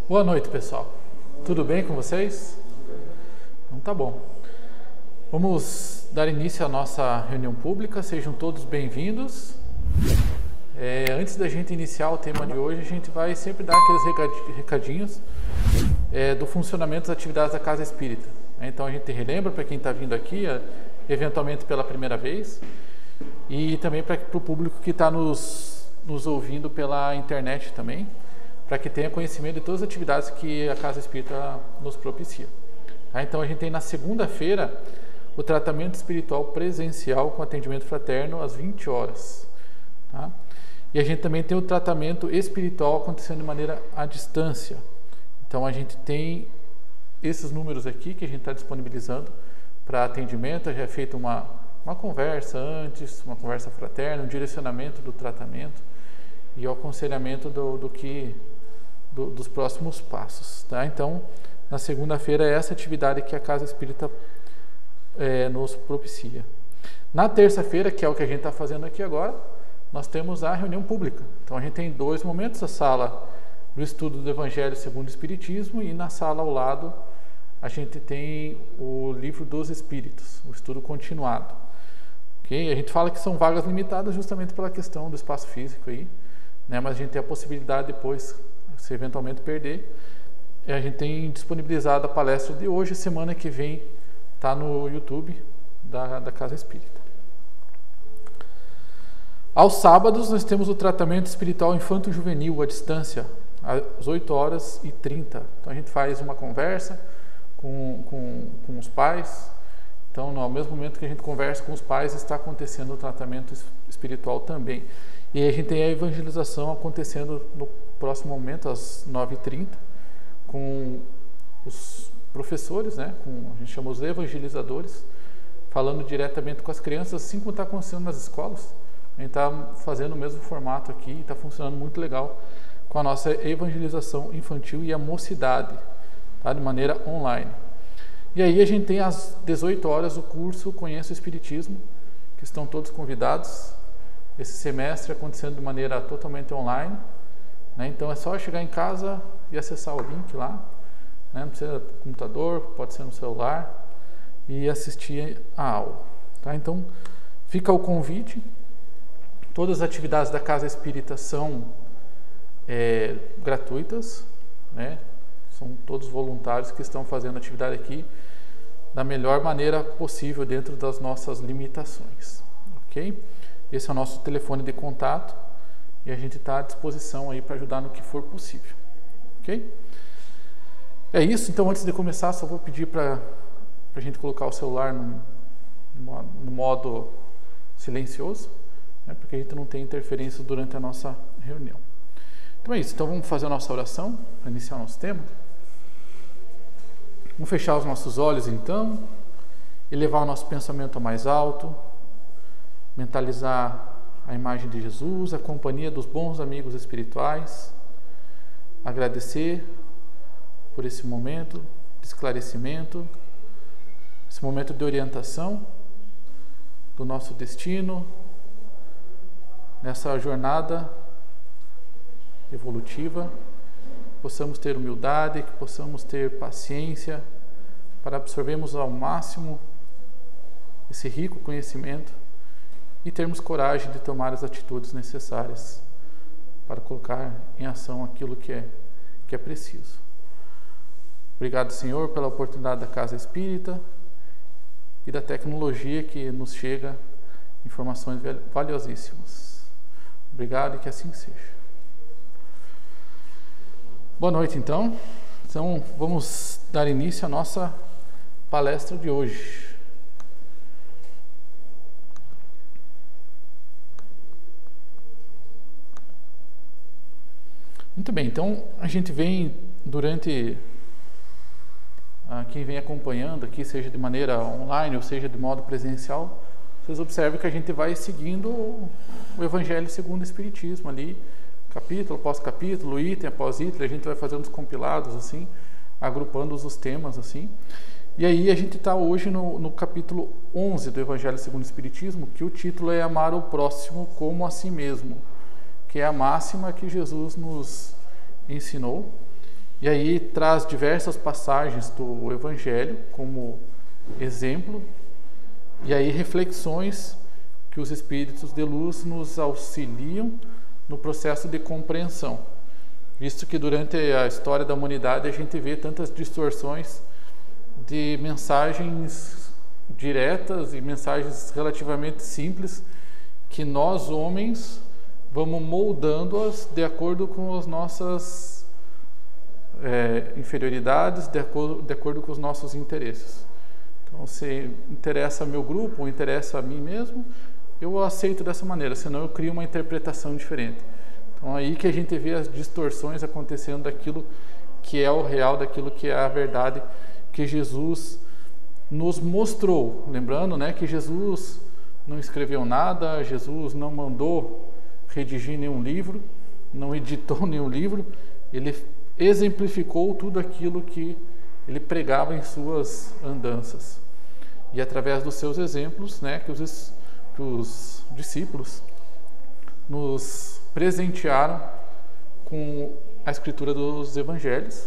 Boa noite, pessoal. Tudo bem com vocês? Então tá bom. Vamos dar início à nossa reunião pública. Sejam todos bem-vindos. Antes da gente iniciar o tema de hoje, a gente vai sempre dar aqueles recadinhos do funcionamento das atividades da Casa Espírita. Então a gente relembra para quem está vindo aqui, eventualmente pela primeira vez, e também para o público que está nos ouvindo pela internet também, para que tenha conhecimento de todas as atividades que a Casa Espírita nos propicia. Tá? Então a gente tem na segunda-feira o tratamento espiritual presencial com atendimento fraterno às 20 horas. Tá? E a gente também tem o tratamento espiritual acontecendo de maneira à distância. Então a gente tem esses números aqui que a gente está disponibilizando para atendimento. Já é feita uma conversa antes, uma conversa fraterna, um direcionamento do tratamento e o aconselhamento dos próximos passos. Tá? Então, na segunda-feira é essa atividade que a Casa Espírita nos propicia. Na terça-feira, que é o que a gente está fazendo aqui agora, nós temos a reunião pública. Então, a gente tem dois momentos: a sala do estudo do Evangelho segundo o Espiritismo, e na sala ao lado a gente tem o Livro dos Espíritos, o estudo continuado. Okay? A gente fala que são vagas limitadas justamente pela questão do espaço físico aí, né? Mas a gente tem a possibilidade depois, se eventualmente perder, a gente tem disponibilizado a palestra de hoje. Semana que vem está no YouTube da Casa Espírita. Aos sábados nós temos o tratamento espiritual infanto-juvenil à distância, às 8h30. Então a gente faz uma conversa com os pais. Então, ao mesmo momento que a gente conversa com os pais, está acontecendo o tratamento espiritual também. E aí a gente tem a evangelização acontecendo no próximo momento, às 9h30, com os professores, né? A gente chama os evangelizadores, falando diretamente com as crianças, assim como está acontecendo nas escolas. A gente está fazendo o mesmo formato aqui e está funcionando muito legal com a nossa evangelização infantil e a mocidade, tá? De maneira online. E aí a gente tem às 18 horas o curso Conheça o Espiritismo, que estão todos convidados. Esse semestre acontecendo de maneira totalmente online, né? Então é só chegar em casa e acessar o link lá, né? Não precisa do computador, pode ser no celular, e assistir a aula. Tá? Então fica o convite. Todas as atividades da Casa Espírita são gratuitas, né? São todos voluntários que estão fazendo a atividade aqui da melhor maneira possível dentro das nossas limitações. Ok? Esse é o nosso telefone de contato e a gente está à disposição aí para ajudar no que for possível. Ok? É isso. Então, antes de começar, só vou pedir para a gente colocar o celular no modo silencioso, né, porque a gente não tem interferência durante a nossa reunião. Então é isso. Então vamos fazer a nossa oração para iniciar o nosso tema. Vamos fechar os nossos olhos então, elevar o nosso pensamento ao mais alto, mentalizar a imagem de Jesus, a companhia dos bons amigos espirituais, agradecer por esse momento de esclarecimento, esse momento de orientação do nosso destino, nessa jornada evolutiva. Possamos ter humildade, que possamos ter paciência para absorvermos ao máximo esse rico conhecimento e termos coragem de tomar as atitudes necessárias para colocar em ação aquilo que é preciso. Obrigado, Senhor, pela oportunidade da Casa Espírita e da tecnologia que nos chega informações valiosíssimas. Obrigado e que assim seja. Boa noite, então. Então, vamos dar início à nossa palestra de hoje. Muito bem, então a gente vem durante quem vem acompanhando aqui, seja de maneira online ou seja de modo presencial, vocês observam que a gente vai seguindo o Evangelho segundo o Espiritismo ali, capítulo após capítulo, item após item. A gente vai fazendo os compilados assim, agrupando os temas assim. E aí a gente está hoje no capítulo 11 do Evangelho segundo o Espiritismo, que o título é Amar o Próximo como a Si Mesmo, que é a máxima que Jesus nos ensinou E aí traz diversas passagens do Evangelho como exemplo, e aí reflexões que os Espíritos de Luz nos auxiliam no processo de compreensão, visto que durante a história da humanidade a gente vê tantas distorções de mensagens diretas e mensagens relativamente simples que nós, homens, vamos moldando-as de acordo com as nossas inferioridades, de acordo com os nossos interesses. Então, se interessa a meu grupo ou interessa a mim mesmo, eu aceito dessa maneira, senão eu crio uma interpretação diferente. Então, aí que a gente vê as distorções acontecendo daquilo que é o real, daquilo que é a verdade que Jesus nos mostrou. Lembrando, né, que Jesus não escreveu nada, Jesus não mandou redigir nenhum livro, não editou nenhum livro, ele exemplificou tudo aquilo que ele pregava em suas andanças. E através dos seus exemplos, né, que os discípulos nos presentearam com a escritura dos evangelhos,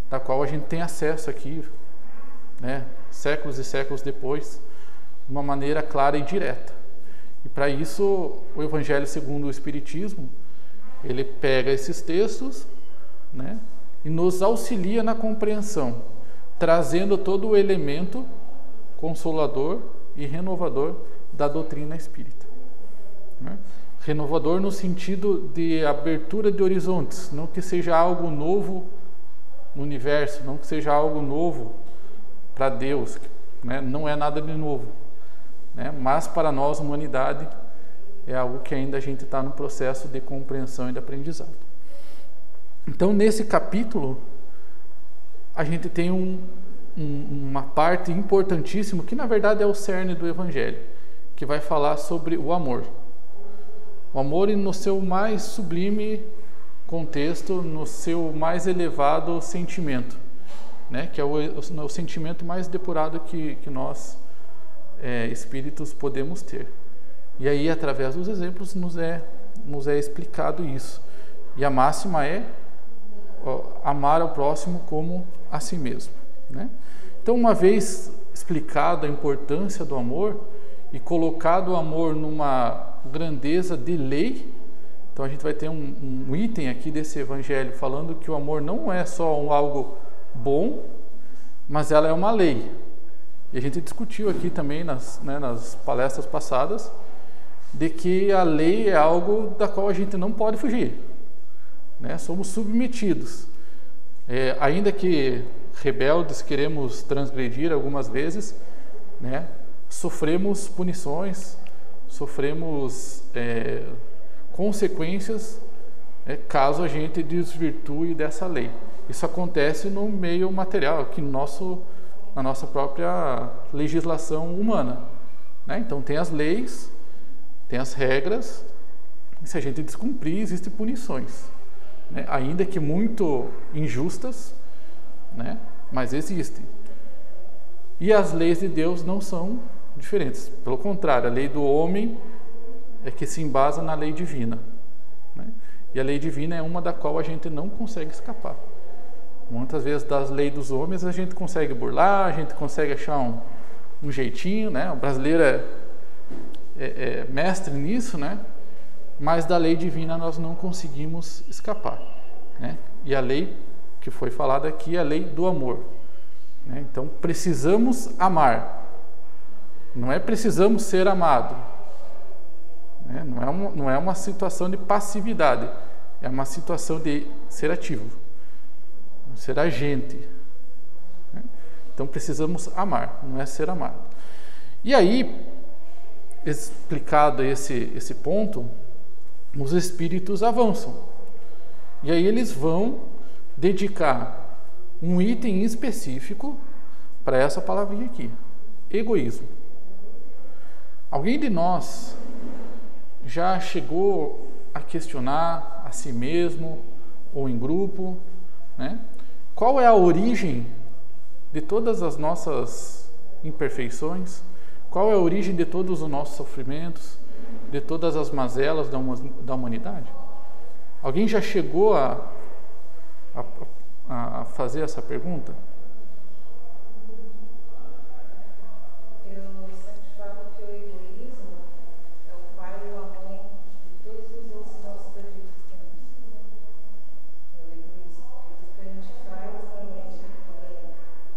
da qual a gente tem acesso aqui, né, séculos e séculos depois, de uma maneira clara e direta. E para isso, o Evangelho segundo o Espiritismo, ele pega esses textos, né, e nos auxilia na compreensão, trazendo todo o elemento consolador e renovador da doutrina espírita, né? Renovador no sentido de abertura de horizontes, não que seja algo novo no universo, não que seja algo novo para Deus, né? Não é nada de novo, né? Mas para nós, humanidade, é algo que ainda a gente está no processo de compreensão e de aprendizado. Então, nesse capítulo, a gente tem uma parte importantíssima, que na verdade é o cerne do Evangelho, que vai falar sobre o amor. O amor no seu mais sublime contexto, no seu mais elevado sentimento, né? Que é o sentimento mais depurado que nós, espíritos, podemos ter. E aí, através dos exemplos, nos é explicado isso. E a máxima é amar ao próximo como a si mesmo, né? Então, uma vez explicado a importância do amor e colocado o amor numa grandeza de lei, então a gente vai ter um item aqui desse evangelho falando que o amor não é só algo bom, mas ela é uma lei. E a gente discutiu aqui também nas palestras passadas de que a lei é algo da qual a gente não pode fugir, né? Somos submetidos. Ainda que rebeldes, queremos transgredir algumas vezes, né? Sofremos punições, sofremos consequências, caso a gente desvirtue dessa lei. Isso acontece no meio material, aqui na nossa própria legislação humana, né? Então tem as leis, tem as regras, e se a gente descumprir, existem punições, né? Ainda que muito injustas, né? Mas existem. E as leis de Deus não são diferentes. Pelo contrário, a lei do homem é que se embasa na lei divina, né? E a lei divina é uma da qual a gente não consegue escapar. Muitas vezes das leis dos homens a gente consegue burlar, a gente consegue achar um jeitinho, né? O brasileiro é mestre nisso, né? Mas da lei divina nós não conseguimos escapar, né? E a lei que foi falada aqui é a lei do amor, né? Então precisamos amar, não é precisamos ser amado, né? Não é uma situação de passividade, é uma situação de ser ativo, ser agente, né? Então precisamos amar, não é ser amado. E aí, explicado esse ponto, os espíritos avançam. E aí eles vão dedicar um item específico para essa palavrinha aqui: egoísmo. Alguém de nós já chegou a questionar a si mesmo ou em grupo, né? Qual é a origem de todas as nossas imperfeições? Qual é a origem de todos os nossos sofrimentos, de todas as mazelas da humanidade? Alguém já chegou a fazer essa pergunta? Eu sempre falo que o egoísmo é o pai ou a mãe de todos os outros nossos defeitos que temos. É o egoísmo. Porque tudo que a gente faz, normalmente,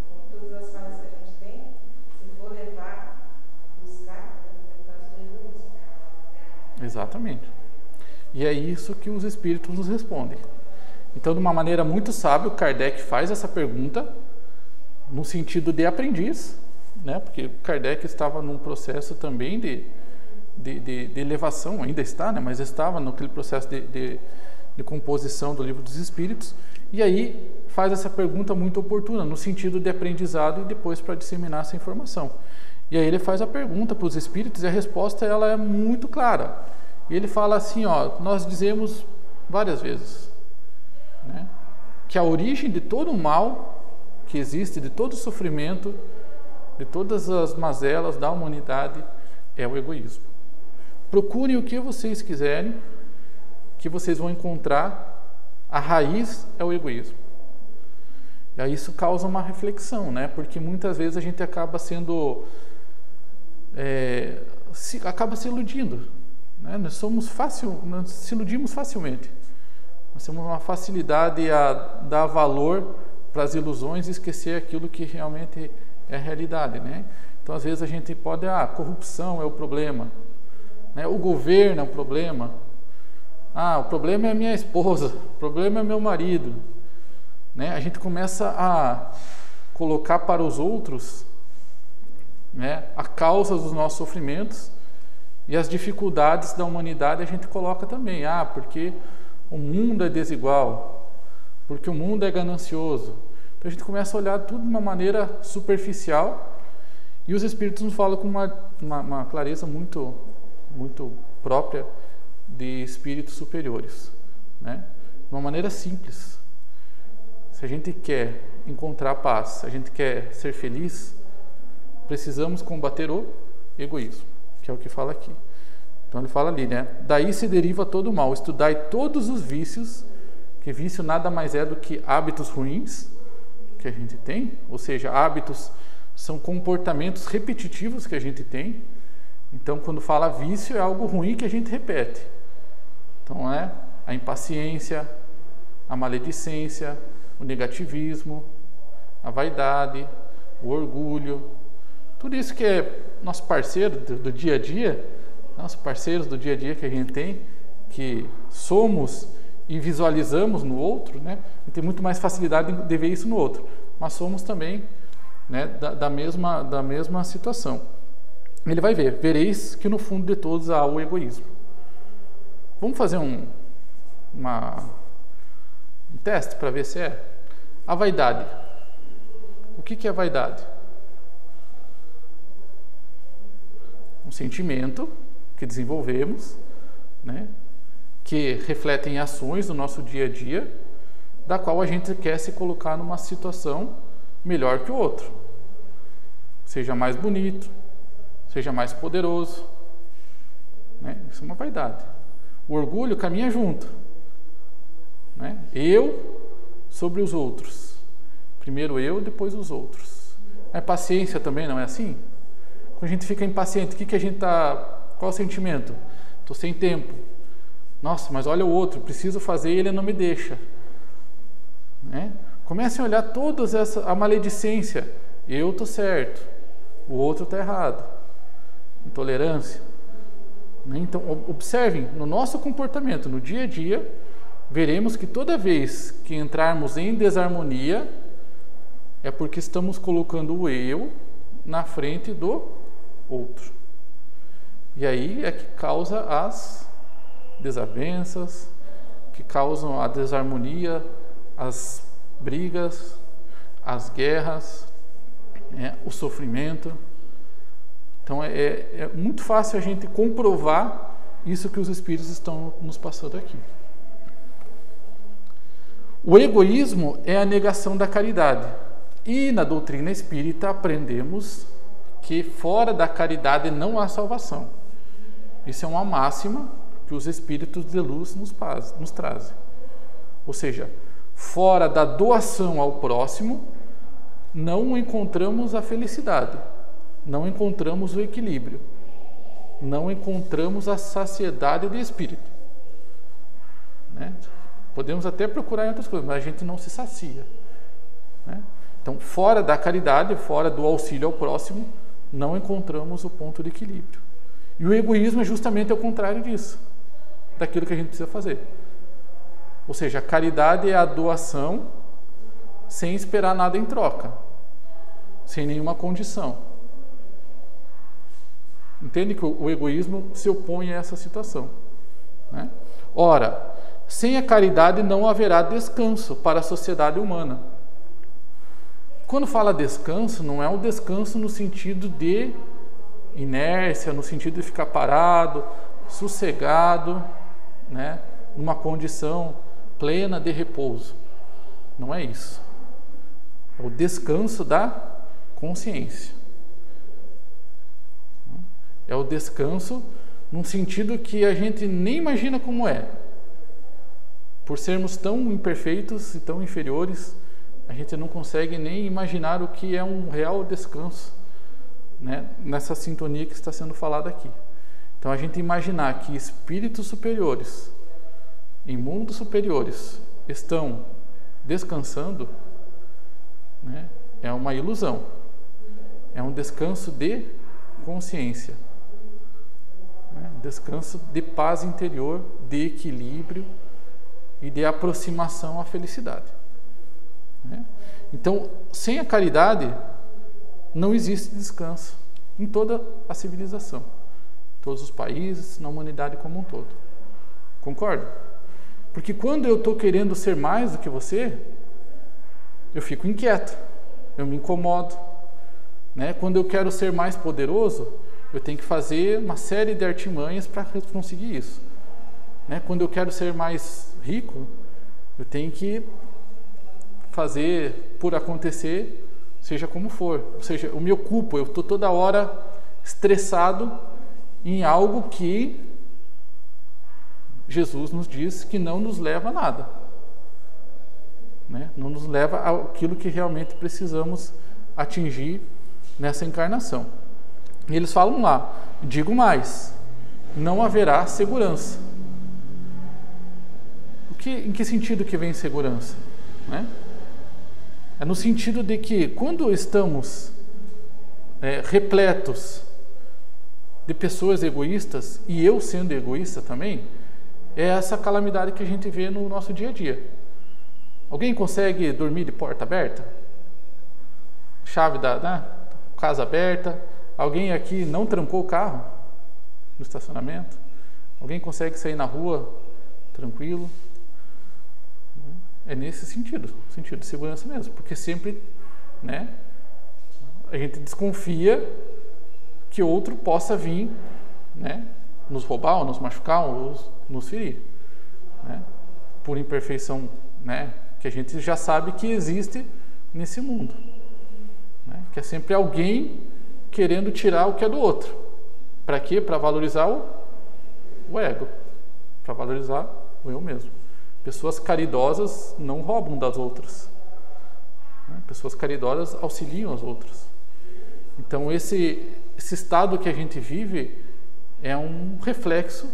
com todas as falhas que a gente tem, se for levar, buscar, é por causa do egoísmo. Exatamente. E é isso que os espíritos nos respondem. Então, de uma maneira muito sábia, o Kardec faz essa pergunta no sentido de aprendiz, né? Porque o Kardec estava num processo também de elevação, ainda está, né? Mas estava naquele processo de composição do Livro dos Espíritos, e aí faz essa pergunta muito oportuna, no sentido de aprendizado e depois para disseminar essa informação. E aí ele faz a pergunta para os espíritos e a resposta ela é muito clara. E ele fala assim, ó, nós dizemos várias vezes, né, que a origem de todo o mal que existe, de todo o sofrimento, de todas as mazelas da humanidade é o egoísmo. Procurem o que vocês quiserem, que vocês vão encontrar, a raiz é o egoísmo. E aí isso causa uma reflexão, né? Porque muitas vezes a gente acaba sendo, acaba se iludindo, né? Nós se iludimos facilmente. Nós temos uma facilidade a dar valor para as ilusões e esquecer aquilo que realmente é a realidade, né? Então, às vezes a gente pode, a corrupção é o problema, né? O governo é o problema. O problema é minha esposa, o problema é meu marido, né? A gente começa a colocar para os outros, né, a causa dos nossos sofrimentos e as dificuldades da humanidade a gente coloca também. Porque o mundo é desigual, porque o mundo é ganancioso. Então a gente começa a olhar tudo de uma maneira superficial e os espíritos nos falam com uma clareza muito, muito própria de espíritos superiores, né? De uma maneira simples. Se a gente quer encontrar paz, se a gente quer ser feliz, precisamos combater o egoísmo, que é o que fala aqui. Então ele fala ali, né? Daí se deriva todo o mal. Estudai todos os vícios, que vício nada mais é do que hábitos ruins que a gente tem, ou seja, hábitos são comportamentos repetitivos que a gente tem. Então, quando fala vício, é algo ruim que a gente repete. Então, a impaciência, a maledicência, o negativismo, a vaidade, o orgulho, tudo isso que é nosso parceiro do dia a dia, nossos parceiros do dia a dia que a gente tem, que somos e visualizamos no outro, né? A gente tem muito mais facilidade de ver isso no outro, mas somos também, né, da mesma situação. Ele vai ver, vereis que no fundo de todos há o egoísmo. Vamos fazer um teste para ver se é. A vaidade. O que é a vaidade? Um sentimento que desenvolvemos, né, que refletem em ações do nosso dia a dia, da qual a gente quer se colocar numa situação melhor que o outro. Seja mais bonito, seja mais poderoso, né? Isso é uma vaidade. O orgulho caminha junto, né? Eu sobre os outros. Primeiro eu, depois os outros. A paciência também não é assim? Quando a gente fica impaciente, o que a gente está... Qual o sentimento? Estou sem tempo. Nossa, mas olha o outro, preciso fazer e ele não me deixa, né? Comecem a olhar todas a maledicência. Eu estou certo, o outro está errado. Intolerância, né? Então, observem, no nosso comportamento, no dia a dia, veremos que toda vez que entrarmos em desarmonia, é porque estamos colocando o eu na frente do outro. E aí é que causa as desavenças, que causam a desarmonia, as brigas, as guerras, o sofrimento. Então é muito fácil a gente comprovar isso que os espíritos estão nos passando aqui. O egoísmo é a negação da caridade. E na doutrina espírita aprendemos que fora da caridade não há salvação. Isso é uma máxima que os espíritos de luz nos trazem. Ou seja, fora da doação ao próximo, não encontramos a felicidade, não encontramos o equilíbrio, não encontramos a saciedade de espírito. Né? Podemos até procurar em outras coisas, mas a gente não se sacia. Né? Então, fora da caridade, fora do auxílio ao próximo, não encontramos o ponto de equilíbrio. E o egoísmo é justamente o contrário disso, daquilo que a gente precisa fazer. Ou seja, a caridade é a doação sem esperar nada em troca, sem nenhuma condição. Entende que o egoísmo se opõe a essa situação. Né? Ora, sem a caridade não haverá descanso para a sociedade humana. Quando fala descanso, não é um descanso no sentido de inércia, no sentido de ficar parado, sossegado, né, numa condição plena de repouso. Não é isso. É o descanso da consciência. É o descanso num sentido que a gente nem imagina como é. Por sermos tão imperfeitos e tão inferiores, a gente não consegue nem imaginar o que é um real descanso, né, nessa sintonia que está sendo falada aqui. Então, a gente imaginar que espíritos superiores, em mundos superiores, estão descansando, né, é uma ilusão. É um descanso de consciência, né, descanso de paz interior, de equilíbrio e de aproximação à felicidade. Então, sem a caridade, não existe descanso em toda a civilização, todos os países, na humanidade como um todo. Concorda? Porque quando eu estou querendo ser mais do que você, eu fico inquieto, eu me incomodo. Né? Quando eu quero ser mais poderoso, eu tenho que fazer uma série de artimanhas para conseguir isso. Né? Quando eu quero ser mais rico, eu tenho que fazer por acontecer, seja como for. Ou seja, eu me ocupo, eu estou toda hora estressado em algo que Jesus nos diz que não nos leva a nada. Né? Não nos leva àquilo que realmente precisamos atingir nessa encarnação. E eles falam lá, digo mais, não haverá segurança. Em que sentido que vem segurança? Né? É no sentido de que quando estamos repletos de pessoas egoístas, e eu sendo egoísta também, é essa calamidade que a gente vê no nosso dia a dia. Alguém consegue dormir de porta aberta? Chave da casa aberta? Alguém aqui não trancou o carro no estacionamento? Alguém consegue sair na rua tranquilo? É nesse sentido de segurança mesmo, porque sempre, né, a gente desconfia que outro possa vir, né, nos roubar, ou nos machucar, ou nos ferir, né, por imperfeição, né, que a gente já sabe que existe nesse mundo, né, que é sempre alguém querendo tirar o que é do outro. Para quê? Para valorizar o ego, para valorizar o eu mesmo. Pessoas caridosas não roubam das outras. Né? Pessoas caridosas auxiliam as outras. Então, esse estado que a gente vive é um reflexo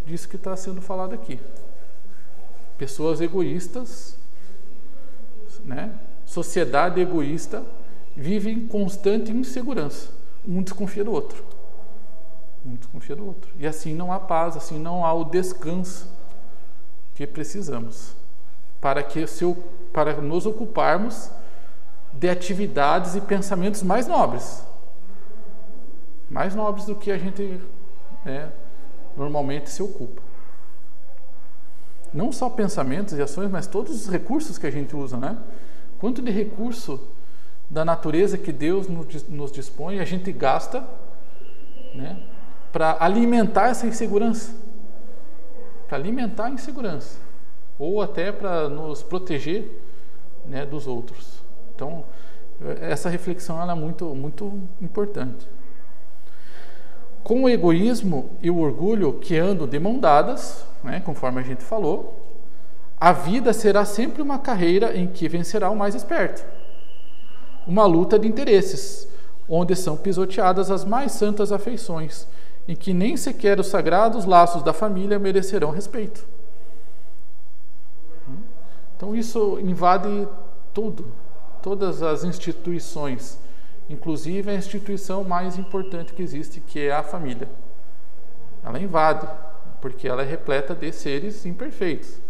disso que está sendo falado aqui. Pessoas egoístas, né? Sociedade egoísta, vivem em constante insegurança. Um desconfia do outro. Um desconfia do outro. E assim não há paz, assim não há o descanso que precisamos para nos ocuparmos de atividades e pensamentos mais nobres do que a gente normalmente se ocupa. Não só pensamentos e ações, mas todos os recursos que a gente usa, né? Quanto de recurso da natureza que Deus nos dispõe a gente gasta, né, para alimentar essa insegurança. Para alimentar a insegurança, ou até para nos proteger, né, dos outros. Então, essa reflexão ela é muito, muito importante. Com o egoísmo e o orgulho que andam de mão dadas, né, conforme a gente falou, a vida será sempre uma carreira em que vencerá o mais esperto. Uma luta de interesses, onde são pisoteadas as mais santas afeições, em que nem sequer os sagrados laços da família merecerão respeito. Então isso invade todas as instituições, inclusive a instituição mais importante que existe, que é a família. Ela invade, porque ela é repleta de seres imperfeitos,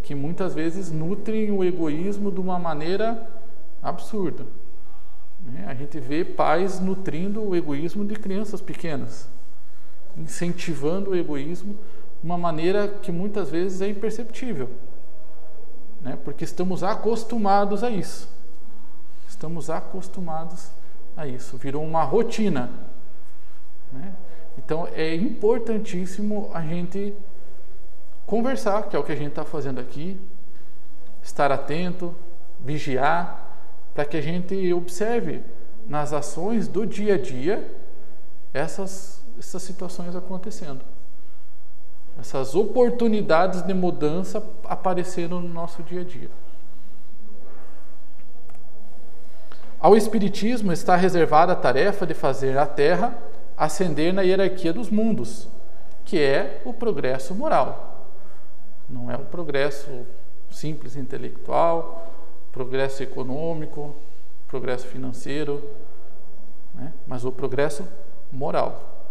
que muitas vezes nutrem o egoísmo de uma maneira absurda. A gente vê pais nutrindo o egoísmo de crianças pequenas, incentivando o egoísmo de uma maneira que muitas vezes é imperceptível, porque estamos acostumados a isso. Estamos acostumados a isso. Virou uma rotina. Então é importantíssimo a gente conversar, que é o que a gente está fazendo aqui, estar atento, vigiar, para que a gente observe nas ações do dia a dia essas situações acontecendo. Essas oportunidades de mudança aparecendo no nosso dia a dia. Ao Espiritismo está reservada a tarefa de fazer a Terra ascender na hierarquia dos mundos, que é o progresso moral. Não é o progresso simples intelectual, progresso econômico, progresso financeiro, mas o progresso moral.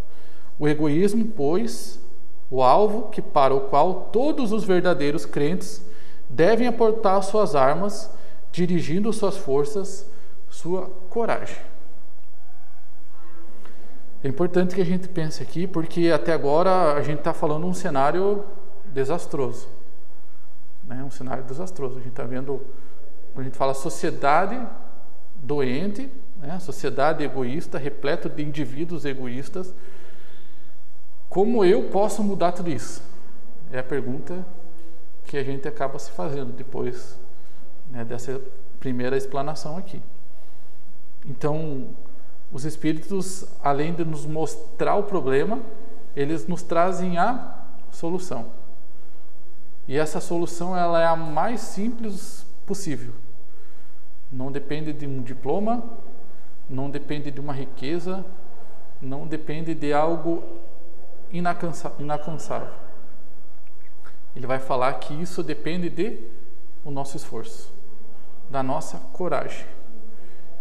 O egoísmo, pois, o alvo para o qual todos os verdadeiros crentes devem aportar suas armas, dirigindo suas forças, sua coragem. É importante que a gente pense aqui, porque até agora a gente está falando um cenário desastroso. Um cenário desastroso. A gente está vendo, quando a gente fala sociedade doente, sociedade egoísta, repleto de indivíduos egoístas. Como eu posso mudar tudo isso? É a pergunta que a gente acaba se fazendo depois dessa primeira explanação aqui. Então, os Espíritos, além de nos mostrar o problema, eles nos trazem a solução. E essa solução ela é a mais simples possível. Não depende de um diploma, não depende de uma riqueza, não depende de algo inalcançável. Ele vai falar que isso depende do nosso esforço, da nossa coragem.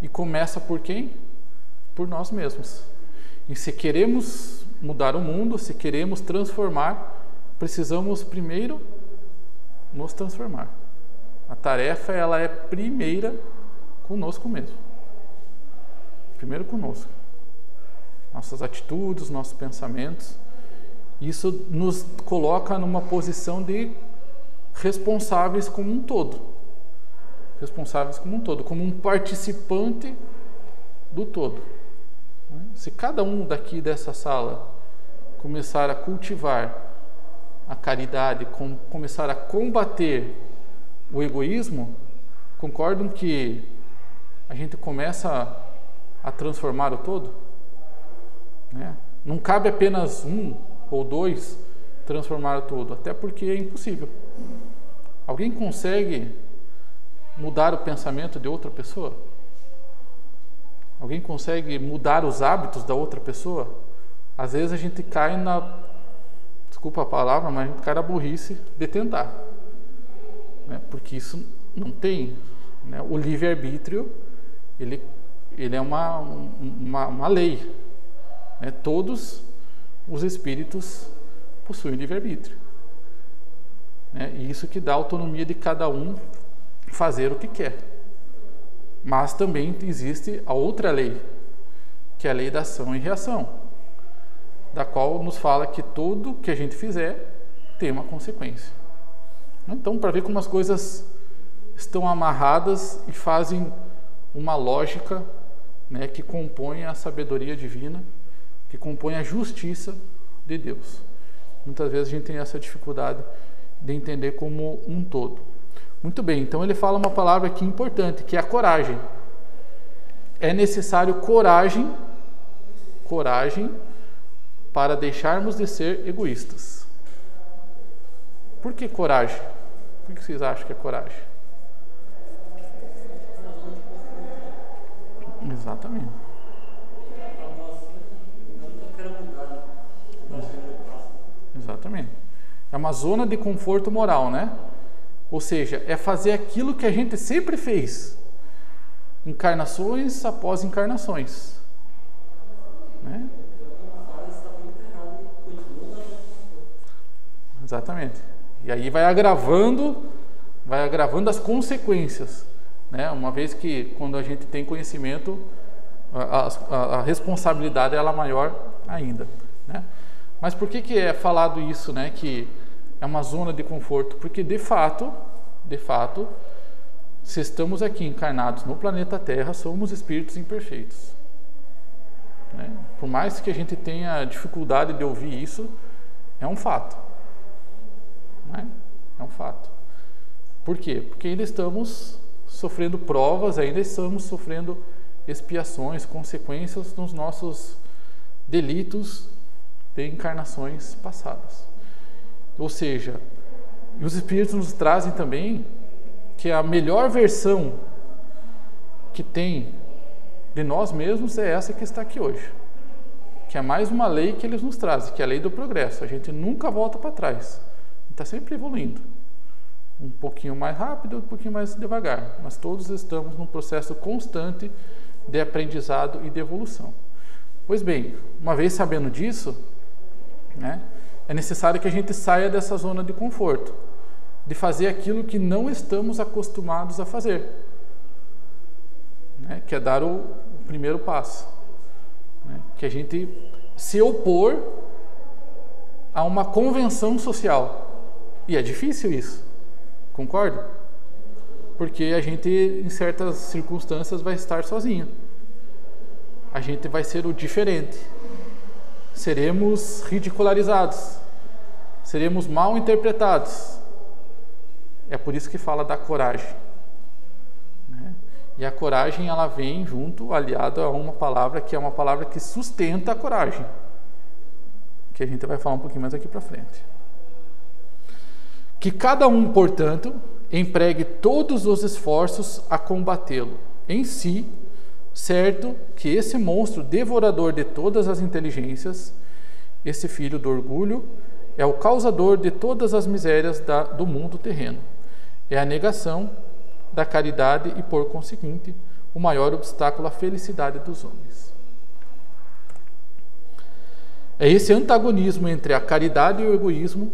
E começa por quem? Por nós mesmos. E se queremos mudar o mundo, se queremos transformar, precisamos primeiro nos transformar. A tarefa ela é primeira conosco mesmo. Primeiro conosco. Nossas atitudes, nossos pensamentos. Isso nos coloca numa posição de responsáveis como um todo. Responsáveis como um todo, como um participante do todo. Se cada um daqui dessa sala começar a cultivar a caridade, começar a combater o egoísmo, concordam que a gente começa a transformar o todo? Não cabe apenas um ou dois transformar o todo, até porque é impossível. Alguém consegue mudar o pensamento de outra pessoa? Alguém consegue mudar os hábitos da outra pessoa? Às vezes a gente cai desculpa a palavra, mas a gente cai na burrice de tentar. Porque isso não tem. O livre-arbítrio, ele é uma lei. Todos os espíritos possuem livre-arbítrio. E isso que dá autonomia de cada um fazer o que quer. Mas também existe a outra lei, que é a lei da ação e reação, da qual nos fala que tudo que a gente fizer tem uma consequência. Então, para ver como as coisas estão amarradas e fazem uma lógica, que compõe a sabedoria divina, que compõe a justiça de Deus. Muitas vezes a gente tem essa dificuldade de entender como um todo. Muito bem, então ele fala uma palavra aqui importante, que é a coragem. É necessário coragem para deixarmos de ser egoístas. Por que coragem? O que vocês acham que é coragem? Exatamente. Exatamente. É uma zona de conforto moral, né? Ou seja, é fazer aquilo que a gente sempre fez, encarnações após encarnações, né? Exatamente. E aí vai agravando as consequências, né? Uma vez que quando a gente tem conhecimento, a responsabilidade ela é maior ainda, né? Mas por que é falado isso, né? Que é uma zona de conforto? Porque de fato, se estamos aqui encarnados no planeta Terra, somos espíritos imperfeitos, né? Por mais que a gente tenha dificuldade de ouvir isso, é um fato, né? É um fato. Por quê? Porque ainda estamos sofrendo provas, ainda estamos sofrendo expiações, consequências dos nossos delitos de encarnações passadas. Ou seja, os espíritos nos trazem também que a melhor versão que tem de nós mesmos é essa que está aqui hoje, que é mais uma lei que eles nos trazem, que é a lei do progresso. A gente nunca volta para trás, está sempre evoluindo, um pouquinho mais rápido, um pouquinho mais devagar, mas todos estamos num processo constante de aprendizado e de evolução. Pois bem, uma vez sabendo disso, né, é necessário que a gente saia dessa zona de conforto, de fazer aquilo que não estamos acostumados a fazer, né, que é dar o primeiro passo, né, que a gente se opor a uma convenção social. E é difícil isso, concorda? Porque a gente, em certas circunstâncias, vai estar sozinho. A gente vai ser o diferente. Seremos ridicularizados. Seremos mal interpretados. É por isso que fala da coragem, né? E a coragem, ela vem junto, aliado a uma palavra que é uma palavra que sustenta a coragem, que a gente vai falar um pouquinho mais aqui para frente. Que cada um, portanto, empregue todos os esforços a combatê-lo em si, certo que esse monstro devorador de todas as inteligências, esse filho do orgulho, é o causador de todas as misérias do mundo terreno. É a negação da caridade e, por conseguinte, o maior obstáculo à felicidade dos homens. É esse antagonismo entre a caridade e o egoísmo,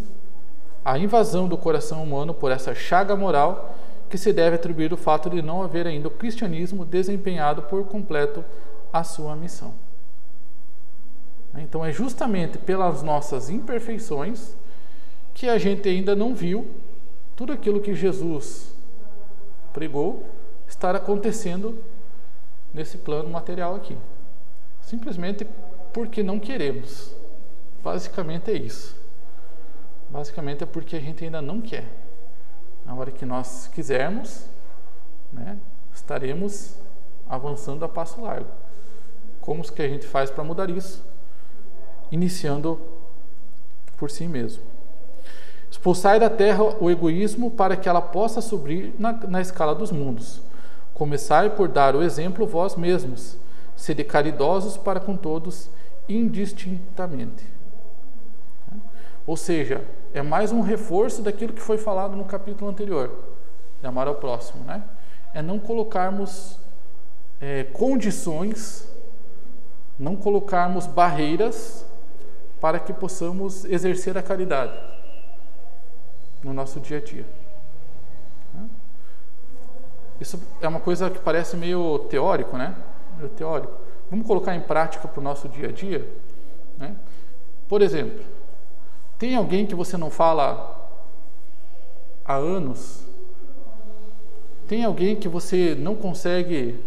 a invasão do coração humano por essa chaga moral, que se deve atribuir o fato de não haver ainda o cristianismo desempenhado por completo a sua missão. Então é justamente pelas nossas imperfeições que a gente ainda não viu tudo aquilo que Jesus pregou estar acontecendo nesse plano material aqui. Simplesmente porque não queremos. Basicamente é isso. Basicamente é porque a gente ainda não quer. Na hora que nós quisermos, né, estaremos avançando a passo largo. Como que a gente faz para mudar isso? Iniciando por si mesmo. Expulsai da terra o egoísmo para que ela possa subir na escala dos mundos. Começai por dar o exemplo vós mesmos. Sede caridosos para com todos indistintamente. Ou seja, é mais um reforço daquilo que foi falado no capítulo anterior, de amar ao próximo, né? É não colocarmos condições, não colocarmos barreiras para que possamos exercer a caridade no nosso dia a dia. Isso é uma coisa que parece meio teórico, né? Meio teórico. Vamos colocar em prática para o nosso dia a dia, né? Por exemplo, tem alguém que você não fala há anos? Tem alguém que você não consegue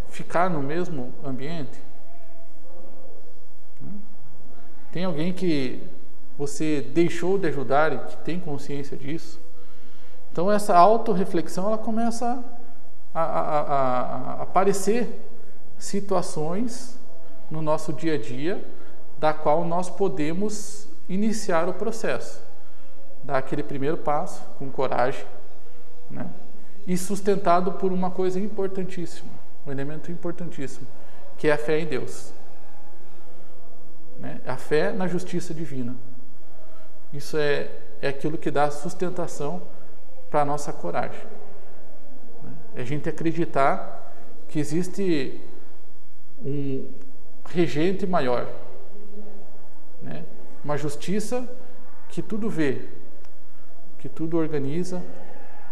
ficar no mesmo ambiente? Tem alguém que você deixou de ajudar e que tem consciência disso? Então essa autorreflexão, ela começa a aparecer situações no nosso dia a dia da qual nós podemos iniciar o processo, dar aquele primeiro passo com coragem, né? E sustentado por uma coisa importantíssima, um elemento importantíssimo, que é a fé em Deus, né? A fé na justiça divina. Isso é aquilo que dá sustentação para a nossa coragem, né? É a gente acreditar que existe um regente maior, né? Uma justiça que tudo vê, que tudo organiza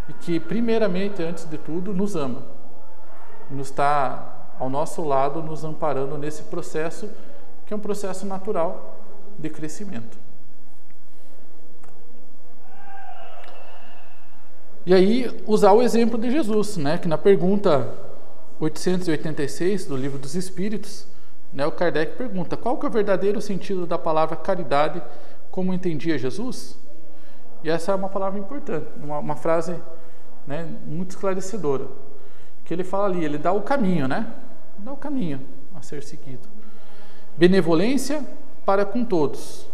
e que, primeiramente, antes de tudo, nos ama, nos está ao nosso lado, nos amparando nesse processo, que é um processo natural de crescimento. E aí, usar o exemplo de Jesus, né, que na pergunta 886 do Livro dos Espíritos, né, o Kardec pergunta: qual que é o verdadeiro sentido da palavra caridade, como entendia Jesus? E essa é uma palavra importante, uma frase, né, muito esclarecedora, que ele fala ali, ele dá o caminho, né? Dá o caminho a ser seguido. Benevolência para com todos,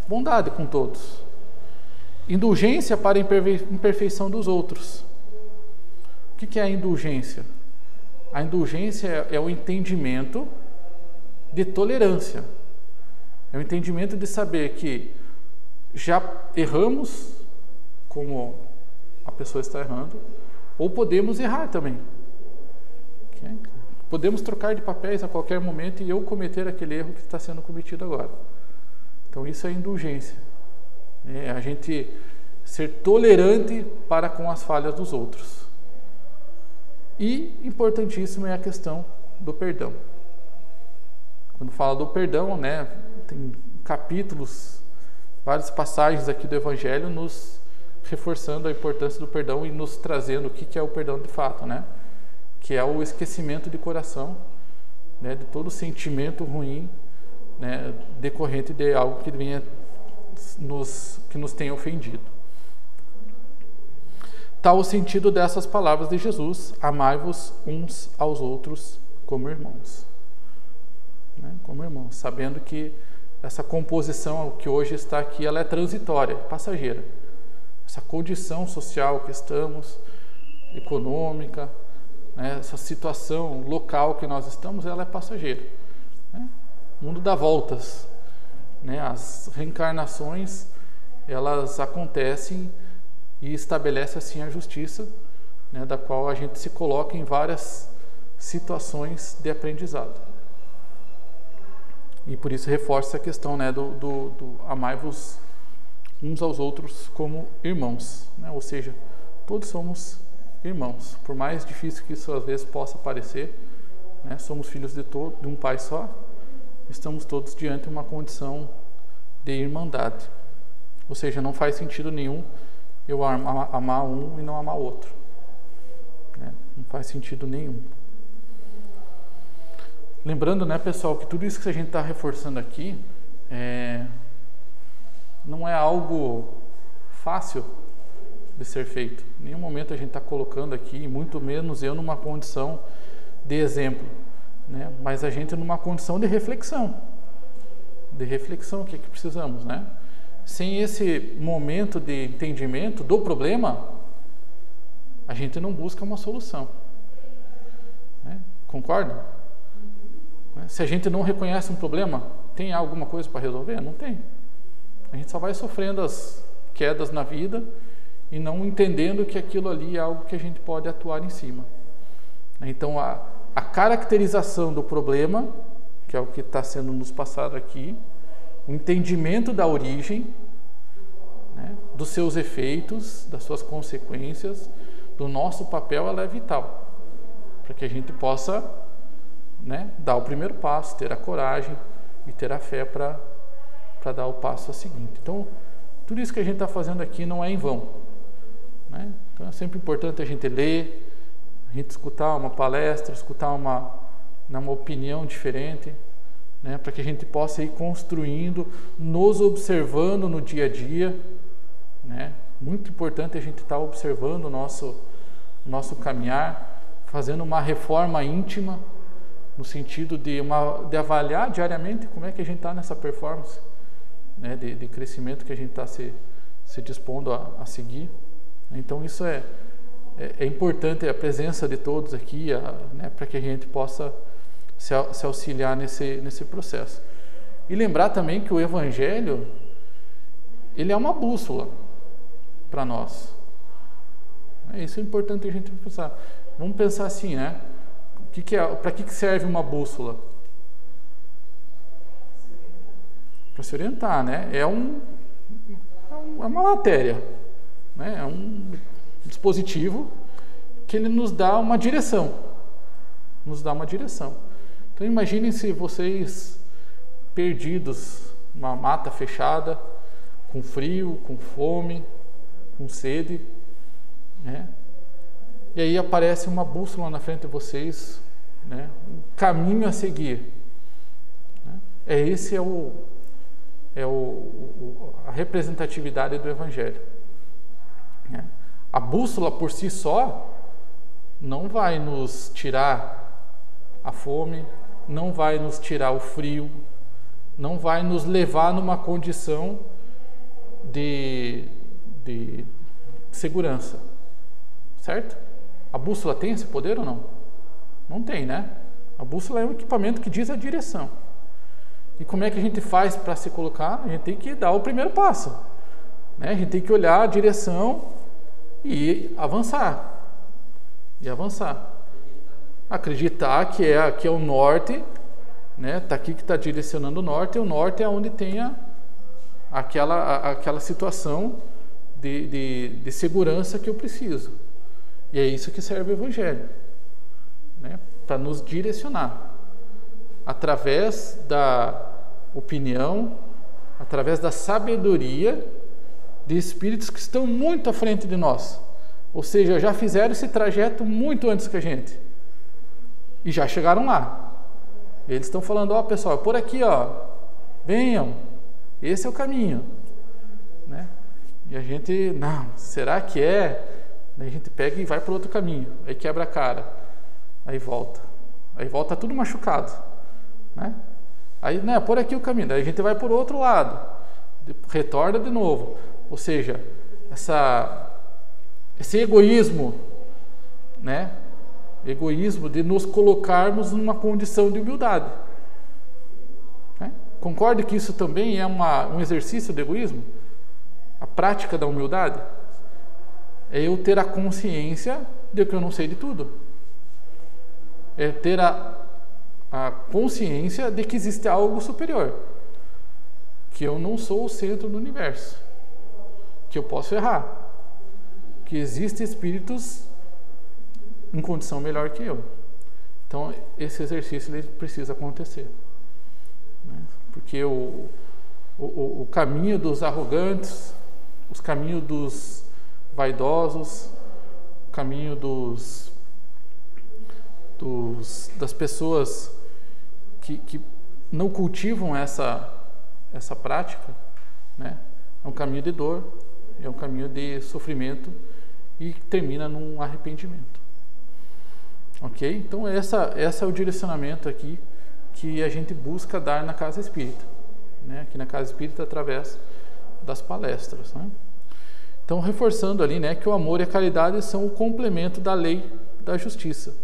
bondade com todos, indulgência para a imperfeição dos outros. O que é a indulgência? A indulgência é o entendimento de tolerância, é o entendimento de saber que já erramos como a pessoa está errando, ou podemos errar também. Podemos trocar de papéis a qualquer momento e eu cometer aquele erro que está sendo cometido agora. Então isso é indulgência. É a gente ser tolerante para com as falhas dos outros. E importantíssimo é a questão do perdão. Quando fala do perdão, né, tem capítulos, várias passagens aqui do Evangelho nos reforçando a importância do perdão e nos trazendo o que é o perdão de fato, né? Que é o esquecimento de coração, né, de todo sentimento ruim, né, decorrente de algo que venha que nos tenha ofendido. Tal o sentido dessas palavras de Jesus: amai-vos uns aos outros como irmãos, né, como irmãos, sabendo que essa composição que hoje está aqui, ela é transitória, passageira. Essa condição social que estamos, econômica, né, essa situação local que nós estamos, ela é passageira, né? O mundo dá voltas, né? As reencarnações, elas acontecem e estabelece assim a justiça, né, da qual a gente se coloca em várias situações de aprendizado. E por isso reforça a questão, né, do amai-vos uns aos outros como irmãos, né? Ou seja, todos somos irmãos, por mais difícil que isso às vezes possa parecer, né? Somos filhos de um pai só, estamos todos diante de uma condição de irmandade. Ou seja, não faz sentido nenhum eu amar um e não amar outro, né? Não faz sentido nenhum. Lembrando, né, pessoal, que tudo isso que a gente está reforçando aqui não é algo fácil de ser feito. Em nenhum momento a gente está colocando aqui, muito menos eu, numa condição de exemplo, né? Mas a gente numa condição de reflexão. O que é que precisamos, né? Sem esse momento de entendimento do problema, a gente não busca uma solução, né? Concorda? Se a gente não reconhece um problema, tem alguma coisa para resolver? Não tem. A gente só vai sofrendo as quedas na vida e não entendendo que aquilo ali é algo que a gente pode atuar em cima. Então, a caracterização do problema, que é o que está sendo nos passado aqui, o entendimento da origem, né, dos seus efeitos, das suas consequências, do nosso papel, ela é vital, para que a gente possa, né, dar o primeiro passo, ter a coragem e ter a fé para dar o passo seguinte. Então, tudo isso que a gente está fazendo aqui não é em vão, né? Então é sempre importante a gente ler, a gente escutar uma palestra, escutar uma opinião diferente, né? Para que a gente possa ir construindo, nos observando no dia a dia, né? Muito importante a gente estar observando o nosso caminhar, fazendo uma reforma íntima, no sentido de avaliar diariamente como é que a gente está nessa performance, né, de crescimento que a gente está se se dispondo a seguir. Então isso é importante, a presença de todos aqui, né, para que a gente possa se auxiliar nesse processo. E lembrar também que o Evangelho, ele é uma bússola para nós. Isso é importante a gente pensar. Vamos pensar assim, né? Para que serve uma bússola? Para se orientar, né? É uma matéria, né? É um dispositivo que ele nos dá uma direção. Então imaginem se vocês perdidos numa mata fechada, com frio, com fome, com sede, né? E aí aparece uma bússola na frente de vocês, né? Um caminho a seguir, né? Esse é a representatividade do Evangelho, né? A bússola por si só não vai nos tirar a fome, não vai nos tirar o frio, não vai nos levar numa condição de segurança, certo? A bússola tem esse poder ou não? Não tem, né? A bússola é um equipamento que diz a direção. E como é que a gente faz para se colocar? A gente tem que dar o primeiro passo, né? A gente tem que olhar a direção e avançar. Acreditar que é o norte, né? Tá aqui que está direcionando o norte, e o norte é onde tem aquela situação de segurança que eu preciso. E é isso que serve o Evangelho, né? Para nos direcionar através da opinião, através da sabedoria de espíritos que estão muito à frente de nós, ou seja, já fizeram esse trajeto muito antes que a gente e já chegaram lá. Eles estão falando: ó, pessoal, por aqui, ó, venham, esse é o caminho, né? E a gente, não, será que é? Daí a gente pega e vai para outro caminho, aí quebra a cara, aí volta tudo machucado, né? Aí, né, por aqui o caminho, daí a gente vai por outro lado, retorna de novo. Ou seja, esse egoísmo, né? Egoísmo de nos colocarmos numa condição de humildade, né? Concorda que isso também é um exercício de egoísmo? A prática da humildade é eu ter a consciência de que eu não sei de tudo. É ter a consciência de que existe algo superior, que eu não sou o centro do universo, que eu posso errar, que existem espíritos em condição melhor que eu. Então esse exercício ele precisa acontecer, né? Porque o caminho dos arrogantes, os caminhos dos vaidosos, o caminho das pessoas que não cultivam essa prática, né? É um caminho de dor, é um caminho de sofrimento e termina num arrependimento. Ok? Então esse é o direcionamento aqui que a gente busca dar na Casa Espírita, né? Aqui na Casa Espírita através das palestras, né? Então reforçando ali, né, que o amor e a caridade são o complemento da lei da justiça,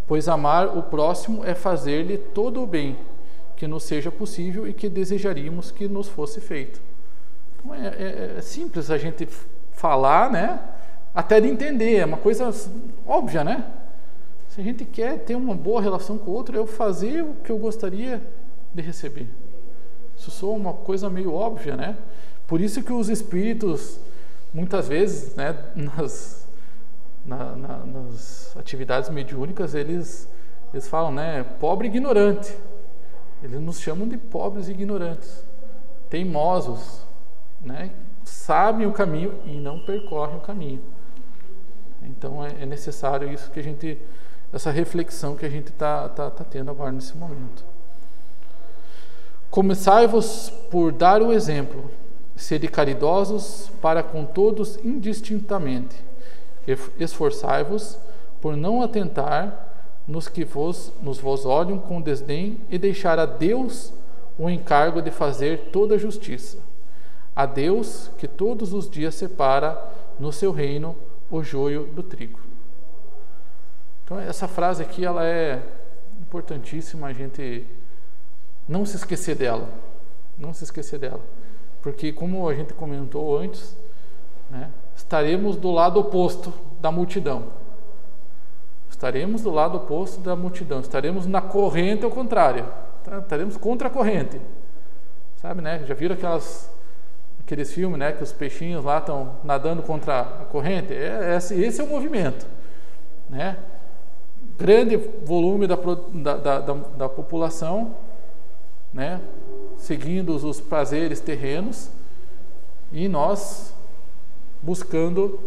pois amar o próximo é fazer-lhe todo o bem que nos seja possível e que desejaríamos que nos fosse feito. Então é simples a gente falar, né? Até de entender, é uma coisa óbvia, né? Se a gente quer ter uma boa relação com o outro, eu fazer o que eu gostaria de receber. Isso soa uma coisa meio óbvia, né? Por isso que os espíritos, muitas vezes, né, nas atividades mediúnicas, eles falam, né, pobre ignorante. Eles nos chamam de pobres ignorantes, teimosos, né, sabem o caminho e não percorrem o caminho. Então é necessário isso que essa reflexão que a gente está tendo agora nesse momento. Começai-vos por dar o exemplo, sede caridosos para com todos indistintamente. Esforçai-vos por não atentar nos que nos vos olham com desdém e deixar a Deus o encargo de fazer toda a justiça. a Deus que todos os dias separa no seu reino o joio do trigo. Então essa frase aqui, ela é importantíssima a gente não se esquecer dela. Não se esquecer dela. Porque, como a gente comentou antes, né, estaremos do lado oposto da multidão. Estaremos do lado oposto da multidão. Estaremos na corrente ao contrário. Estaremos contra a corrente. Sabe, né? Já viram aqueles filmes, né, que os peixinhos lá estão nadando contra a corrente? Esse é o movimento, né? Grande volume da população, né, seguindo os prazeres terrenos, e nós buscando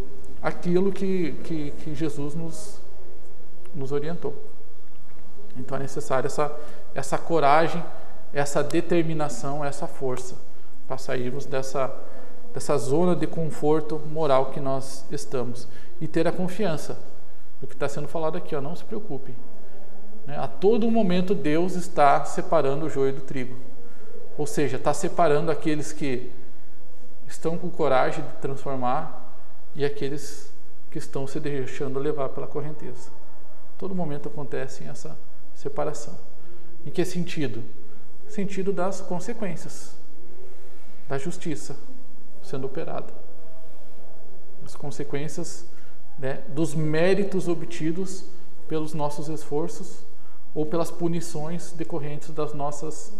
aquilo que Jesus nos orientou. Então é necessário essa coragem, essa determinação, essa força para sairmos dessa zona de conforto moral que nós estamos e ter a confiança do que está sendo falado aqui, ó, não se preocupe. A todo momento Deus está separando o joio do trigo. Ou seja, está separando aqueles que estão com coragem de transformar e aqueles que estão se deixando levar pela correnteza. Todo momento acontece essa separação. Em que sentido? Sentido das consequências, da justiça sendo operada. As consequências, né, dos méritos obtidos pelos nossos esforços ou pelas punições decorrentes das nossas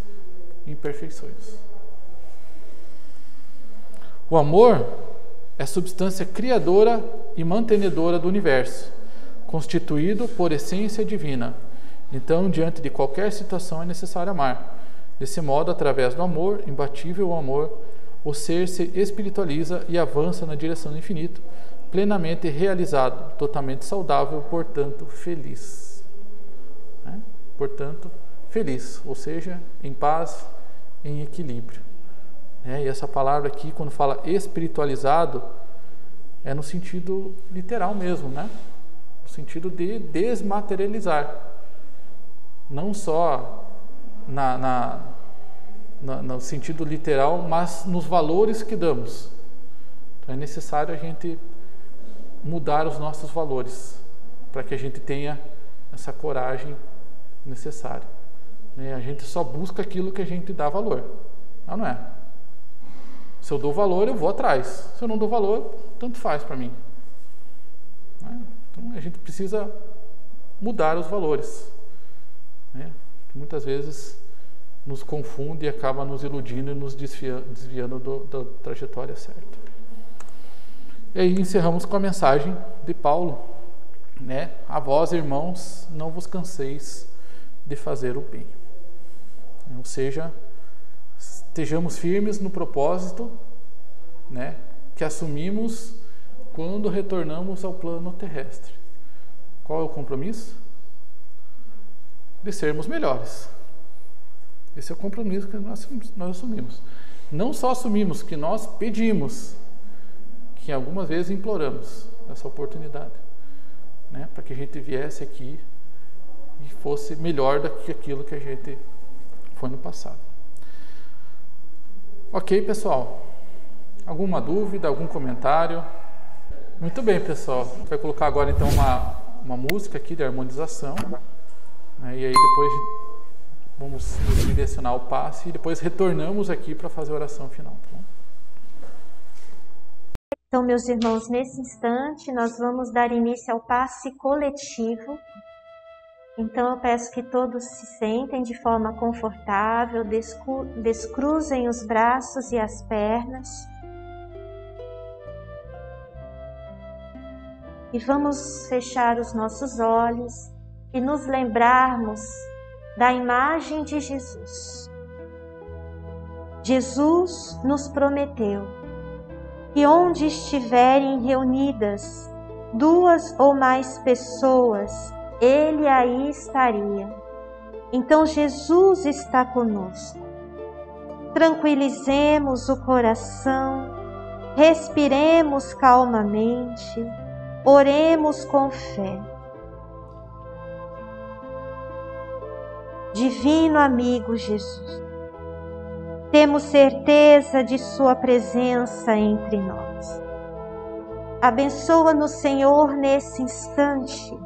imperfeições. O amor é substância criadora e mantenedora do universo, constituído por essência divina. Então, diante de qualquer situação é necessário amar. Desse modo, através do amor, imbatível o amor, o ser se espiritualiza e avança na direção do infinito, plenamente realizado, totalmente saudável, portanto, feliz. Portanto, feliz, ou seja, em paz, em equilíbrio. E essa palavra aqui, quando fala espiritualizado, é no sentido literal mesmo, né? No sentido de desmaterializar. Não só no sentido literal, mas nos valores que damos. Então é necessário a gente mudar os nossos valores para que a gente tenha essa coragem necessária. A gente só busca aquilo que a gente dá valor. Não é? Se eu dou valor, eu vou atrás. Se eu não dou valor, tanto faz para mim. Então a gente precisa mudar os valores. Muitas vezes nos confunde e acaba nos iludindo e nos desviando da trajetória certa. E aí encerramos com a mensagem de Paulo, né? A vós, irmãos, não vos canseis de fazer o bem. Ou seja, estejamos firmes no propósito, né, que assumimos quando retornamos ao plano terrestre. Qual é o compromisso? De sermos melhores. Esse é o compromisso que nós assumimos. Não só assumimos, que nós pedimos, que algumas vezes imploramos essa oportunidade, né, para que a gente viesse aqui e fosse melhor do que aquilo que a gente foi no passado. Ok, pessoal? Alguma dúvida, algum comentário? Muito bem, pessoal. A gente vai colocar agora então uma música aqui de harmonização, né, e aí depois vamos direcionar o passe e depois retornamos aqui para fazer a oração final. Tá bom? Então, meus irmãos, nesse instante nós vamos dar início ao passe coletivo. Então eu peço que todos se sentem de forma confortável, descruzem os braços e as pernas. E vamos fechar os nossos olhos e nos lembrarmos da imagem de Jesus. Jesus nos prometeu que onde estiverem reunidas 2 ou mais pessoas, Ele aí estaria. Então Jesus está conosco. Tranquilizemos o coração, respiremos calmamente, oremos com fé. Divino amigo Jesus, temos certeza de sua presença entre nós. Abençoa-nos, Senhor, nesse instante,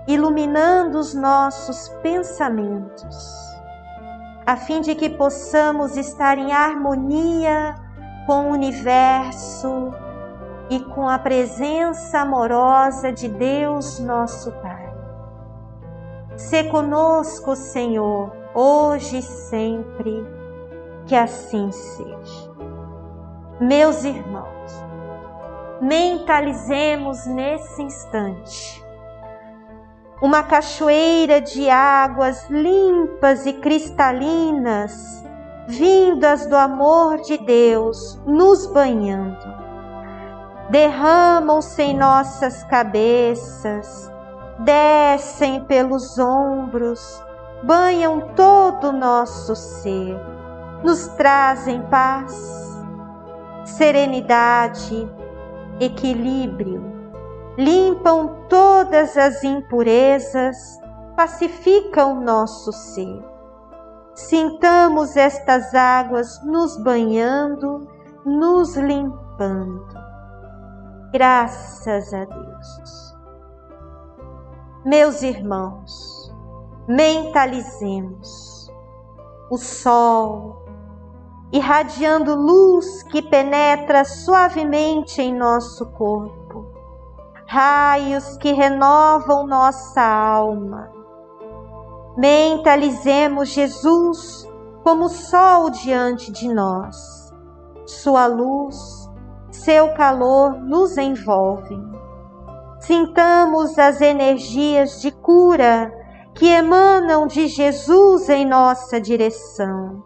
iluminando os nossos pensamentos, a fim de que possamos estar em harmonia com o universo e com a presença amorosa de Deus, nosso Pai. Sê conosco, Senhor, hoje e sempre, que assim seja. Meus irmãos, mentalizemos nesse instante uma cachoeira de águas limpas e cristalinas, vindas do amor de Deus, nos banhando. Derramam-se em nossas cabeças, descem pelos ombros, banham todo o nosso ser, nos trazem paz, serenidade, equilíbrio, limpam todas as impurezas, pacificam nosso ser. Sintamos estas águas nos banhando, nos limpando. Graças a Deus. Meus irmãos, mentalizemos o sol, irradiando luz que penetra suavemente em nosso corpo, raios que renovam nossa alma. Mentalizemos Jesus como sol diante de nós. Sua luz, seu calor nos envolvem. Sintamos as energias de cura que emanam de Jesus em nossa direção.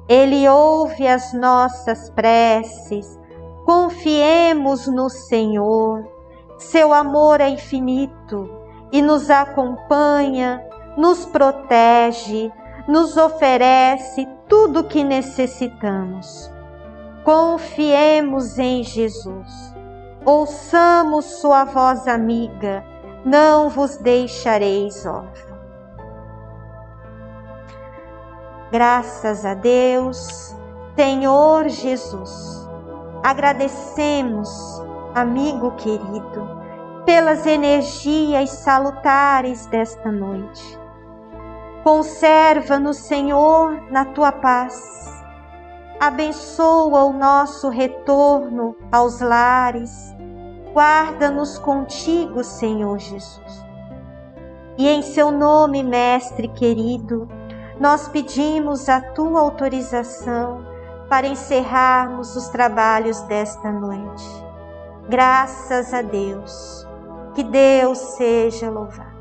Ele ouve as nossas preces. Confiemos no Senhor. Seu amor é infinito e nos acompanha, nos protege, nos oferece tudo o que necessitamos. Confiemos em Jesus. Ouçamos sua voz amiga, não vos deixareis órfãos. Graças a Deus, Senhor Jesus, agradecemos, amigo querido, pelas energias salutares desta noite. Conserva-nos, Senhor, na tua paz. Abençoa o nosso retorno aos lares. Guarda-nos contigo, Senhor Jesus. E em seu nome, Mestre querido, nós pedimos a tua autorização para encerrarmos os trabalhos desta noite. Graças a Deus. Que Deus seja louvado.